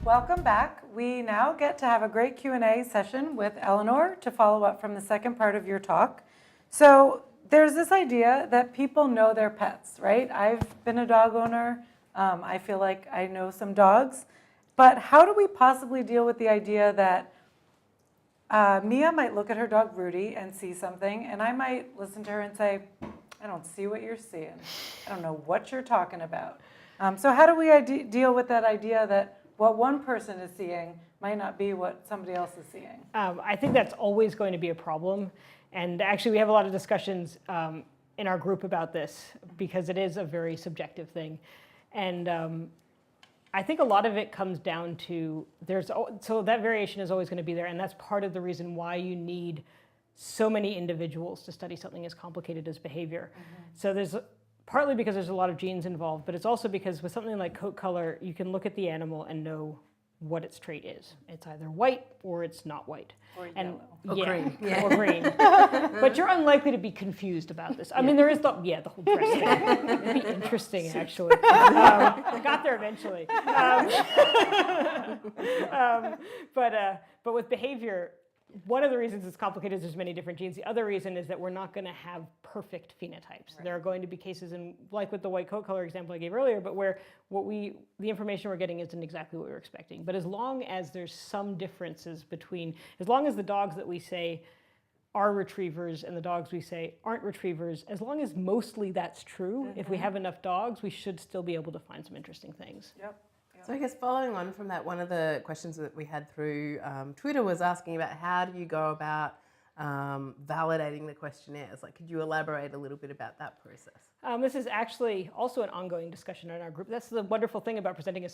Welcome back. We now get to have a great Q&A session with Elinor to follow up from the second part of your talk. So there's this idea that people know their pets, right? I've been a dog owner. I feel like I know some dogs. But how do we possibly deal with the idea that Mia might look at her dog Rudy and see something, and I might listen to her and say, I don't see what you're seeing. I don't know what you're talking about. So how do we deal with that idea that what one person is seeing might not be what somebody else is seeing? I think that's always going to be a problem. And actually, we have a lot of discussions in our group about this because it is a very subjective thing. And I think a lot of it comes down to, so that variation is always going to be there. And that's part of the reason why you need so many individuals to study something as complicated as behavior. So there's partly because there's a lot of genes involved, but it's also because with something like coat color, you can look at the animal and know what its trait is. It's either white or it's not white. Or yellow. Or green. Yeah. Or green. But you're unlikely to be confused about this. I mean, there is the whole dress thing. It'd be interesting, actually. I got there eventually. But with behavior, one of the reasons it's complicated is there's many different genes. The other reason is that we're not going to have perfect phenotypes. Right. There are going to be cases, like with the white coat color example I gave earlier, but where the information we're getting isn't exactly what we were expecting. But as long as there's some differences as long as the dogs that we say are retrievers and the dogs we say aren't retrievers, as long as mostly that's true, if we have enough dogs, we should still be able to find some interesting things. Yep. So I guess following on from that, one of the questions that we had through Twitter was asking about how do you go about validating the questionnaires? Like, could you elaborate a little bit about that process? This is actually also an ongoing discussion in our group. That's the wonderful thing about presenting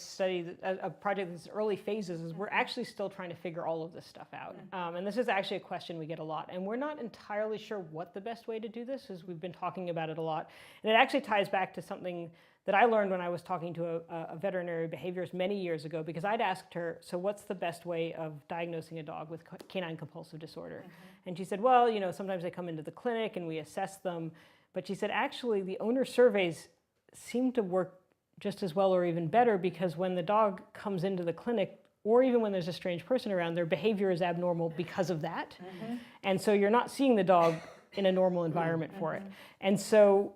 a project that's early phases is we're actually still trying to figure all of this stuff out. And this is actually a question we get a lot. And we're not entirely sure what the best way to do this is. We've been talking about it a lot. And it actually ties back to something that I learned when I was talking to a veterinary behaviorist many years ago, because I'd asked her, so what's the best way of diagnosing a dog with canine compulsive disorder? And she said, well, sometimes they come into the clinic and we assess them. But she said, actually, the owner surveys seem to work just as well or even better, because when the dog comes into the clinic, or even when there's a strange person around, their behavior is abnormal because of that. And so you're not seeing the dog in a normal environment for it. And so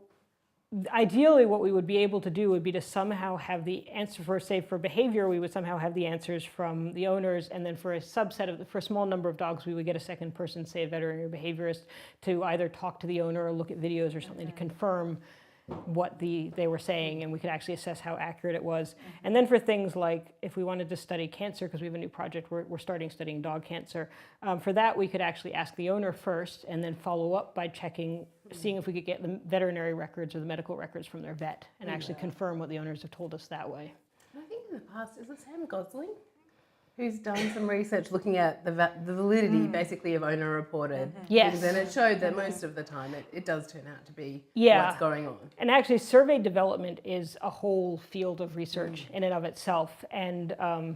ideally, what we would be able to do would be to somehow have the answer for behavior, we would somehow have the answers from the owners, and then for a small number of dogs, we would get a second person, say a veterinary behaviorist, to either talk to the owner or look at videos or something to confirm what they were saying, and we could actually assess how accurate it was. And then for things like if we wanted to study cancer, because we have a new project, we're studying dog cancer, for that we could actually ask the owner first and then follow up by seeing if we could get the veterinary records or the medical records from their vet and actually confirm what the owners have told us that way. I think in the past, is it Sam Gosling who's done some research looking at the validity basically of owner-reported things, and it showed that most of the time it does turn out to be what's going on. And actually survey development is a whole field of research in and of itself. And I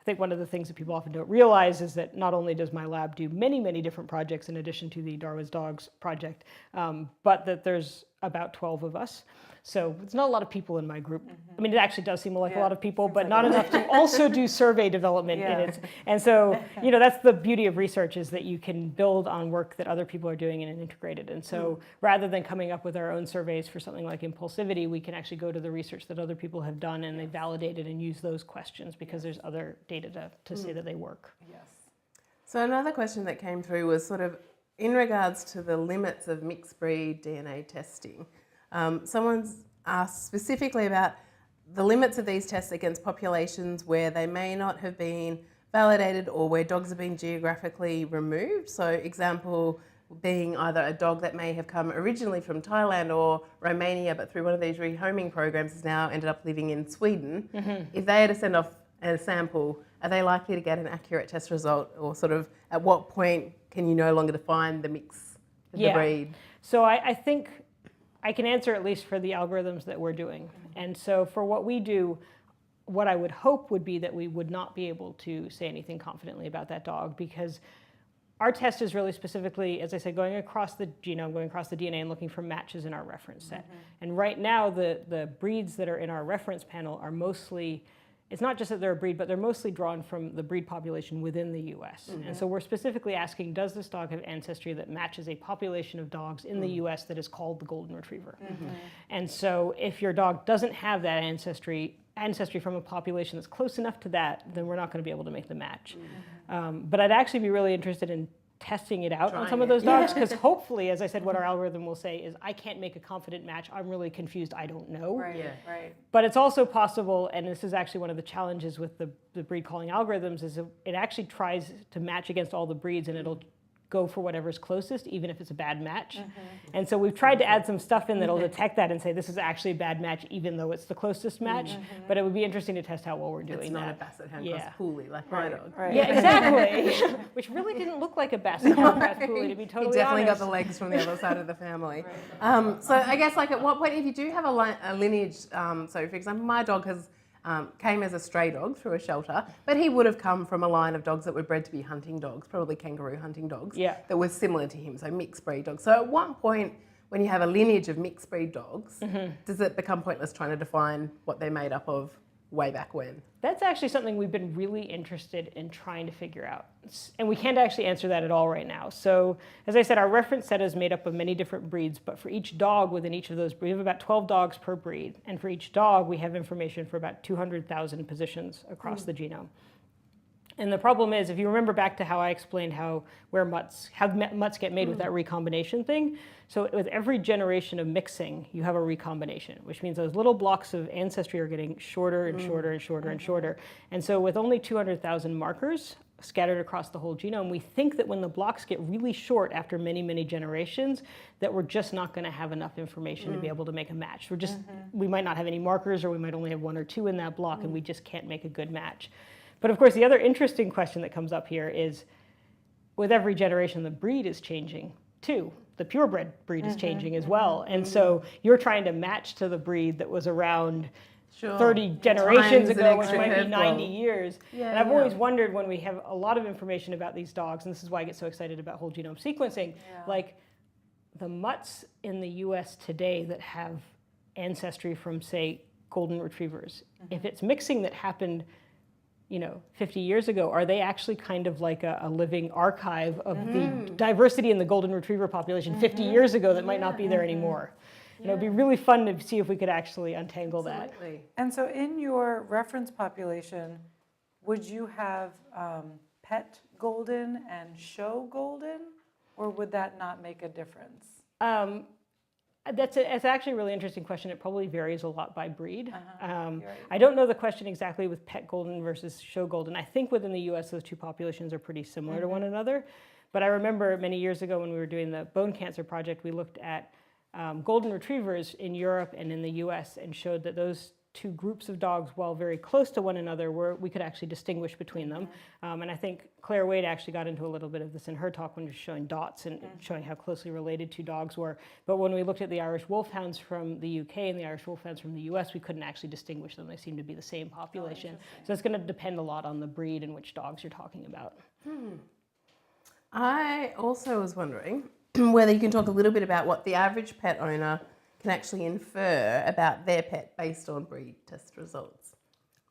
think one of the things that people often don't realize is that not only does my lab do many, many different projects in addition to the Darwin's Dogs project, but that there's about 12 of us. So it's not a lot of people in my group. I mean, it actually does seem like a lot of people, but not enough to also do survey development in it. And so, that's the beauty of research, is that you can build on work that other people are doing and integrate it. And so rather than coming up with our own surveys for something like impulsivity, we can actually go to the research that other people have done, and they validate it and use those questions because there's other data to say that they work. Yes. So another question that came through was sort of in regards to the limits of mixed breed DNA testing. Someone's asked specifically about the limits of these tests against populations where they may not have been validated or where dogs have been geographically removed. So example being either a dog that may have come originally from Thailand or Romania, but through one of these rehoming programs has now ended up living in Sweden. If they had to send off a sample, are they likely to get an accurate test result, or sort of at what point can you no longer define the mix of the breed? So I think I can answer at least for the algorithms that we're doing. And so for what we do, what I would hope would be that we would not be able to say anything confidently about that dog, because our test is really specifically, as I said, going across the genome, going across the DNA and looking for matches in our reference set. And right now, the breeds that are in our reference panel are mostly it's not just that they're a breed, but they're mostly drawn from the breed population within the US. And so we're specifically asking, does this dog have ancestry that matches a population of dogs in the US that is called the Golden Retriever? And so if your dog doesn't have that ancestry from a population that's close enough to that, then we're not going to be able to make the match. But I'd actually be really interested in testing it out on some of those dogs, because hopefully, as I said, what our algorithm will say is, I can't make a confident match. I'm really confused. I don't know. Right. But it's also possible, and this is actually one of the challenges with the breed calling algorithms, is it actually tries to match against all the breeds, and it'll go for whatever's closest, even if it's a bad match. And so we've tried to add some stuff in that'll detect that and say this is actually a bad match, even though it's the closest match. But it would be interesting to test out while we're doing that. It's not a Basset Handcross Pooley like my dog. Yeah, exactly. Which really didn't look like a Basset Handcross Pooley, to be totally honest. He definitely got the legs from the other side of the family. So I guess, like, at what point, if you do have a lineage, so for example, my dog has came as a stray dog through a shelter, but he would have come from a line of dogs that were bred to be hunting dogs, probably kangaroo hunting dogs, that were similar to him, so mixed breed dogs. So at what point, when you have a lineage of mixed breed dogs, does it become pointless trying to define what they're made up of way back when? That's actually something we've been really interested in trying to figure out. And we can't actually answer that at all right now. So as I said, our reference set is made up of many different breeds, but for each dog within each of those breeds, we have about 12 dogs per breed. And for each dog, we have information for about 200,000 positions across the genome. And the problem is, if you remember back to how I explained how mutts get made with that recombination thing, so with every generation of mixing, you have a recombination, which means those little blocks of ancestry are getting shorter and shorter and shorter and shorter. And so with only 200,000 markers scattered across the whole genome, we think that when the blocks get really short after many, many generations, that we're just not going to have enough information to be able to make a match. We might not have any markers, or we might only have 1 or 2 in that block, and we just can't make a good match. But of course, the other interesting question that comes up here is, with every generation, the breed is changing too. The purebred breed is changing as well. And so you're trying to match to the breed that was around 30 generations ago, which might be 90 years. And I've always wondered, when we have a lot of information about these dogs, and this is why I get so excited about whole genome sequencing, like the mutts in the US today that have ancestry from, say, golden retrievers, if it's mixing that happened 50 years ago, are they actually kind of like a living archive of the diversity in the golden retriever population 50 years ago that might not be there anymore? And it would be really fun to see if we could actually untangle that. And so in your reference population, would you have pet golden and show golden, or would that not make a difference? It's actually a really interesting question. It probably varies a lot by breed. I don't know the question exactly with pet golden versus show golden. I think within the US, those two populations are pretty similar to one another. But I remember many years ago when we were doing the bone cancer project, we looked at golden retrievers in Europe and in the US and showed that those two groups of dogs, while very close to one another, we could actually distinguish between them. And I think Claire Wade actually got into a little bit of this in her talk when she was showing dots and showing how closely related two dogs were. But when we looked at the Irish Wolfhounds from the UK and the Irish Wolfhounds from the US, we couldn't actually distinguish them. They seemed to be the same population. So it's going to depend a lot on the breed and which dogs you're talking about. I also was wondering whether you can talk a little bit about what the average pet owner can actually infer about their pet based on breed test results.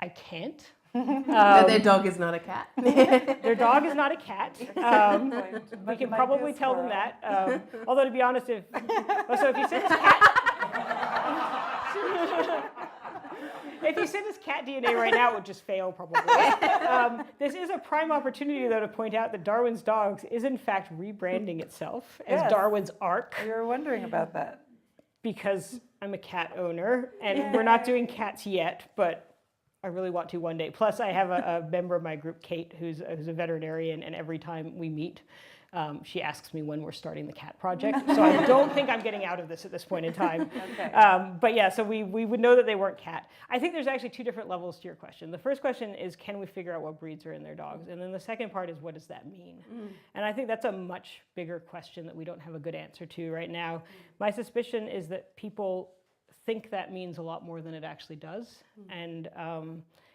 I can't. That their dog is not a cat. Their dog is not a cat. We can probably tell them that. Although, to be honest, if you send us if you send us cat DNA right now, it would just fail probably. This is a prime opportunity, though, to point out that Darwin's Dogs is in fact rebranding itself as Darwin's Ark. You were wondering about that. Because I'm a cat owner, and we're not doing cats yet, but I really want to one day. Plus, I have a member of my group, Kate, who's a veterinarian, and every time we meet, she asks me when we're starting the cat project. So I don't think I'm getting out of this at this point in time. But yeah, so we would know that they weren't cat. I think there's actually two different levels to your question. The first question is, can we figure out what breeds are in their dogs? And then the second part is, what does that mean? And I think that's a much bigger question that we don't have a good answer to right now. My suspicion is that people think that means a lot more than it actually does. And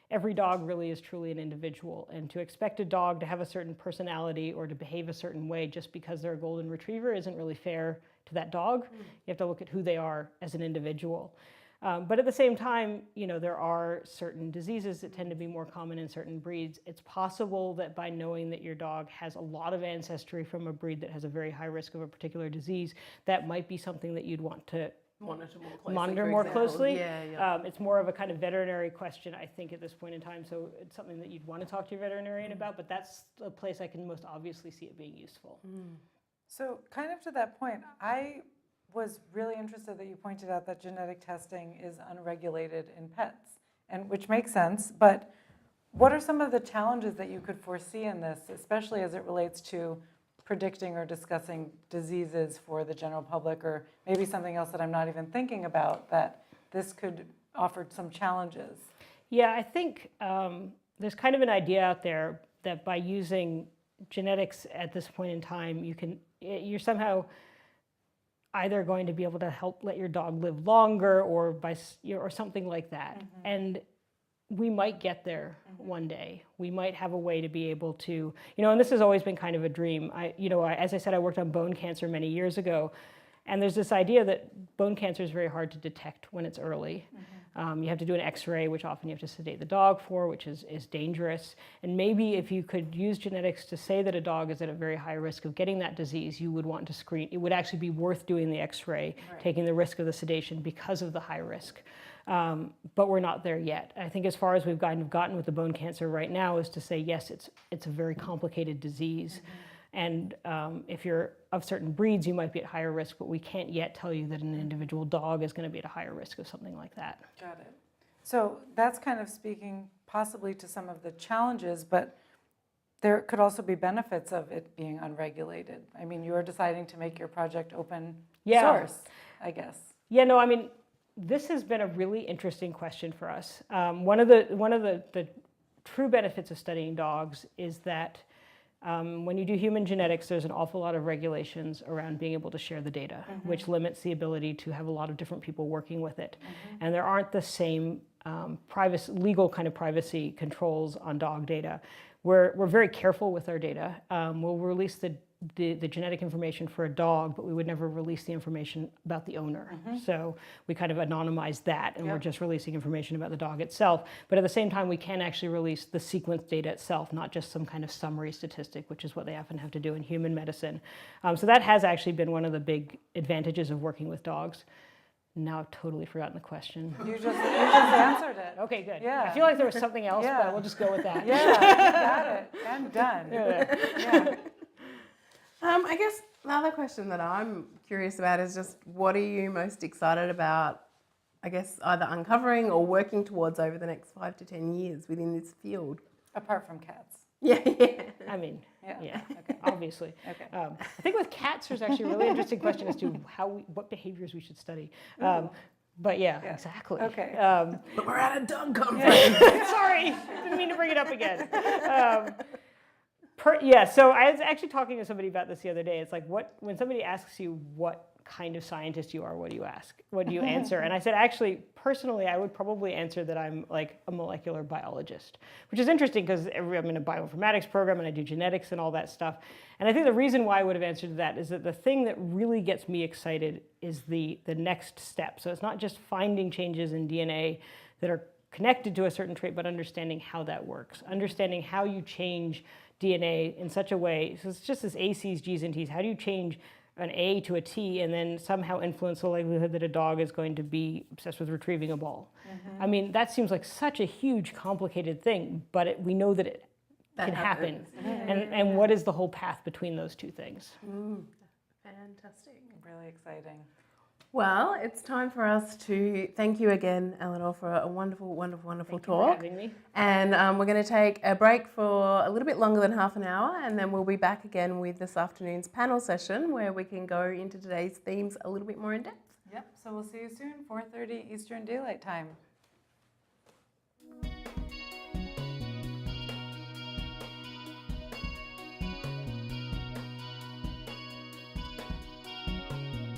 every dog really is truly an individual. And to expect a dog to have a certain personality or to behave a certain way just because they're a golden retriever isn't really fair to that dog. You have to look at who they are as an individual. But at the same time, there are certain diseases that tend to be more common in certain breeds. It's possible that by knowing that your dog has a lot of ancestry from a breed that has a very high risk of a particular disease, that might be something that you'd want to monitor more closely. Yeah. It's more of a kind of veterinary question, I think, at this point in time. So it's something that you'd want to talk to your veterinarian about, but that's a place I can most obviously see it being useful. So kind of to that point, I was really interested that you pointed out that genetic testing is unregulated in pets, and which makes sense, but what are some of the challenges that you could foresee in this, especially as it relates to predicting or discussing diseases for the general public, or maybe something else that I'm not even thinking about, that this could offer some challenges? Yeah, I think there's kind of an idea out there that by using genetics at this point in time, you're somehow either going to be able to help let your dog live longer, or or something like that. And we might get there one day. We might have a way to be able to, and this has always been kind of a dream. As I said, I worked on bone cancer many years ago, and there's this idea that bone cancer is very hard to detect when it's early. You have to do an X-ray, which often you have to sedate the dog for, which is dangerous. And maybe if you could use genetics to say that a dog is at a very high risk of getting that disease, you would want to screen. It would actually be worth doing the X-ray, taking the risk of the sedation because of the high risk. But we're not there yet. I think as far as we've kind of gotten with the bone cancer right now is to say, yes, it's a very complicated disease. And if you're of certain breeds, you might be at higher risk, but we can't yet tell you that an individual dog is going to be at a higher risk of something like that. Got it. So that's kind of speaking possibly to some of the challenges, but there could also be benefits of it being unregulated. I mean, you're deciding to make your project open source, I guess. Yeah, no, I mean, this has been a really interesting question for us. One of the true benefits of studying dogs is that when you do human genetics, there's an awful lot of regulations around being able to share the data, which limits the ability to have a lot of different people working with it. And there aren't the same legal kind of privacy controls on dog data. We're very careful with our data. We'll release the genetic information for a dog, but we would never release the information about the owner. So we kind of anonymize that, and we're just releasing information about the dog itself. But at the same time, we can actually release the sequence data itself, not just some kind of summary statistic, which is what they often have to do in human medicine. So that has actually been one of the big advantages of working with dogs. Now I've totally forgotten the question. You just answered it. Okay, good. Yeah. I feel like there was something else, but we'll just go with that. Yeah, got it. And done. Yeah. I guess the other question that I'm curious about is just what are you most excited about, I guess, either uncovering or working towards over the next 5 to 10 years within this field? Apart from cats. Yeah. I mean, Okay. obviously. Okay. I think with cats, there's actually a really interesting question as to what behaviors we should study. But yeah, exactly. Okay. But we're at a dog conference. Sorry, didn't mean to bring it up again. So I was actually talking to somebody about this the other day. It's like, when somebody asks you what kind of scientist you are, what do you ask? What do you answer? And I said, actually, personally, I would probably answer that I'm like a molecular biologist, which is interesting because I'm in a bioinformatics program and I do genetics and all that stuff. And I think the reason why I would have answered that is that the thing that really gets me excited is the next step. So it's not just finding changes in DNA that are connected to a certain trait, but understanding how that works, understanding how you change DNA in such a way. So it's just this A, C's, G's, and T's. How do you change an A to a T and then somehow influence the likelihood that a dog is going to be obsessed with retrieving a ball? I mean, that seems like such a huge, complicated thing, but we know that it can happen. And what is the whole path between those two things? Fantastic. Really exciting. Well, it's time for us to thank you again, Elinor, for a wonderful, wonderful, wonderful talk. Thank you for having me. And we're going to take a break for a little bit longer than half an hour, and then we'll be back again with this afternoon's panel session where we can go into today's themes a little bit more in depth. Yep, so we'll see you soon, 4:30 Eastern Daylight Time.